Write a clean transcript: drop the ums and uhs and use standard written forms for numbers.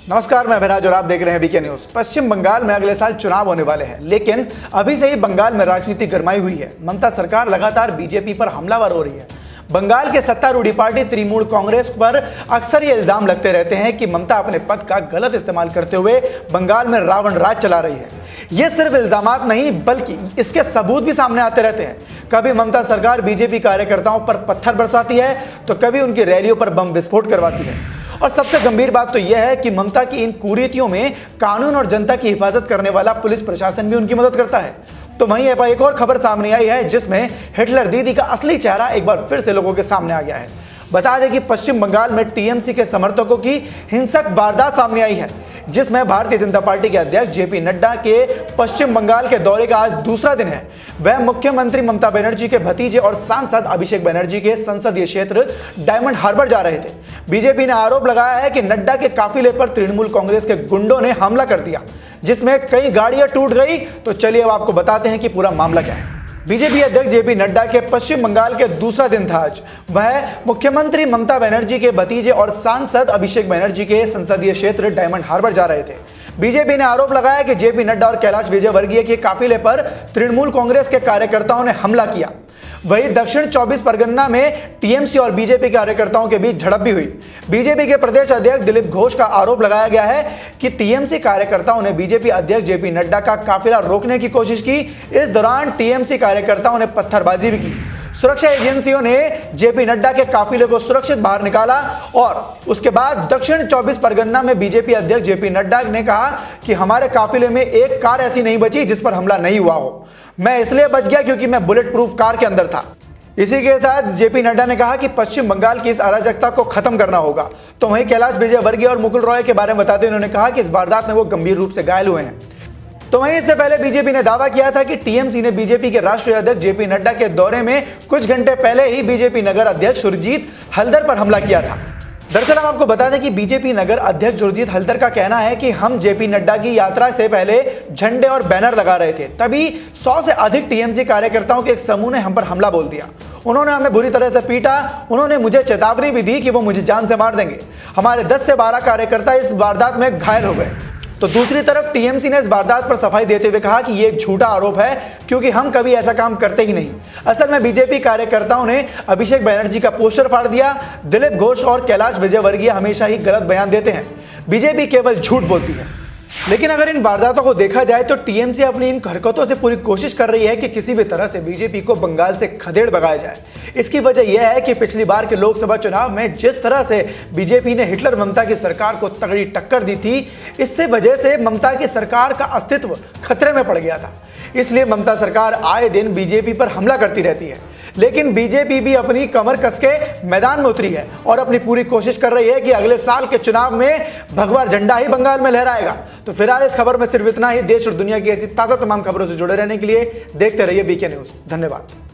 नमस्कार, मैं अभिराज और आप देख रहे हैं वीके न्यूज। पश्चिम बंगाल में अगले साल चुनाव होने वाले हैं, लेकिन अभी से ही बंगाल में राजनीति गरमाई हुई है। ममता सरकार लगातार बीजेपी पर हमलावर हो रही है। बंगाल के सत्तारूढ़ पार्टी तृणमूल कांग्रेस पर अक्सर ये इल्जाम लगते रहते हैं कि ममता अपने पद का गलत इस्तेमाल करते हुए बंगाल में रावण राज चला रही है। ये सिर्फ इल्जामात नहीं बल्कि इसके सबूत भी सामने आते रहते हैं। कभी ममता सरकार बीजेपी कार्यकर्ताओं पर पत्थर बरसाती है तो कभी उनकी रैलियों पर बम विस्फोट करवाती है। और सबसे गंभीर बात तो यह है कि ममता की इन कुरीतियों में कानून और जनता की हिफाजत करने वाला पुलिस प्रशासन भी उनकी मदद करता है। तो वहीं एक और खबर सामने आई है जिसमें हिटलर दीदी का असली चेहरा एक बार फिर से लोगों के सामने आ गया है। बता दें कि पश्चिम बंगाल में टीएमसी के समर्थकों की हिंसक वारदात सामने आई है, जिसमें भारतीय जनता पार्टी के अध्यक्ष जेपी नड्डा के पश्चिम बंगाल के दौरे का आज दूसरा दिन है। वह मुख्यमंत्री ममता बनर्जी के भतीजे और सांसद अभिषेक बनर्जी के संसदीय क्षेत्र डायमंड हार्बर जा रहे थे। बीजेपी ने आरोप लगाया है कि नड्डा के काफिले पर तृणमूल कांग्रेस के गुंडों ने हमला कर दिया, जिसमें कई गाड़ियां टूट गई। तो चलिए अब आपको बताते हैं कि पूरा मामला क्या है। बीजेपी अध्यक्ष जेपी नड्डा के पश्चिम बंगाल के दूसरा दिन था आज। वह मुख्यमंत्री ममता बनर्जी के भतीजे और सांसद अभिषेक बनर्जी के संसदीय क्षेत्र डायमंड हार्बर जा रहे थे। बीजेपी ने आरोप लगाया कि जेपी नड्डा और कैलाश विजयवर्गीय के काफिले पर तृणमूल कांग्रेस के कार्यकर्ताओं ने हमला किया। वहीं दक्षिण 24 परगना में टीएमसी और बीजेपी कार्यकर्ताओं के बीच झड़प भी हुई। बीजेपी के प्रदेश अध्यक्ष दिलीप घोष का आरोप लगाया गया है कि टीएमसी कार्यकर्ताओं ने बीजेपी अध्यक्ष जेपी नड्डा का काफिला रोकने की कोशिश की। इस दौरान टीएमसी कार्यकर्ताओं ने पत्थरबाजी भी की। सुरक्षा एजेंसियों ने जेपी नड्डा के काफिले को सुरक्षित बाहर निकाला और उसके बाद दक्षिण 24 परगना में बीजेपी अध्यक्ष जेपी नड्डा ने कहा कि हमारे काफिले में एक कार ऐसी नहीं बची जिस पर हमला नहीं हुआ हो। मैं इसलिए बच गया क्योंकि मैं बुलेट प्रूफ कार के अंदर था। इसी के साथ जेपी नड्डा ने कहा कि पश्चिम बंगाल की इस अराजकता को खत्म करना होगा। तो वहीं कैलाश विजयवर्गीय और मुकुल रॉय के बारे में बताते हुए उन्होंने कहा कि इस वारदात में वो गंभीर रूप से घायल हुए हैं। तो वहीं इससे पहले बीजेपी ने दावा किया था कि टीएमसी ने बीजेपी के राष्ट्रीय अध्यक्ष जेपी नड्डा के दौरे में कुछ घंटे पहले ही बीजेपी नगर अध्यक्ष सुरजीत हलदर पर हमला किया था। दरअसल हम आपको बता दें कि बीजेपी नगर अध्यक्ष सुरजीत हलदर का कहना है कि हम जेपी नड्डा की यात्रा से पहले झंडे और बैनर लगा रहे थे, तभी 100 से अधिक टीएमसी कार्यकर्ताओं के एक समूह ने हम पर हमला बोल दिया। उन्होंने हमें बुरी तरह से पीटा। उन्होंने मुझे चेतावनी भी दी कि वो मुझे जान से मार देंगे। हमारे 10 से 12 कार्यकर्ता इस वारदात में घायल हो गए। तो दूसरी तरफ टीएमसी ने इस वारदात पर सफाई देते हुए कहा कि यह एक झूठा आरोप है क्योंकि हम कभी ऐसा काम करते ही नहीं। असल में बीजेपी कार्यकर्ताओं ने अभिषेक बनर्जी का पोस्टर फाड़ दिया। दिलीप घोष और कैलाश विजयवर्गीय हमेशा ही गलत बयान देते हैं। बीजेपी केवल झूठ बोलती है। लेकिन अगर इन वारदातों को देखा जाए तो टीएमसी अपनी इन हरकतों से पूरी कोशिश कर रही है कि किसी भी तरह से बीजेपी को बंगाल से खदेड़ भगाया जाए। इसकी वजह यह है कि पिछली बार के लोकसभा चुनाव में जिस तरह से बीजेपी ने हिटलर ममता की सरकार को तगड़ी टक्कर दी थी, इससे वजह से ममता की सरकार का अस्तित्व खतरे में पड़ गया था। इसलिए ममता सरकार आए दिन बीजेपी पर हमला करती रहती है, लेकिन बीजेपी भी अपनी कमर कस के मैदान में उतरी है और अपनी पूरी कोशिश कर रही है कि अगले साल के चुनाव में भगवा झंडा ही बंगाल में लहराएगा। तो फिलहाल इस खबर में सिर्फ इतना ही। देश और दुनिया की ऐसी ताजा तमाम खबरों से जुड़े रहने के लिए देखते रहिए वीके न्यूज। धन्यवाद।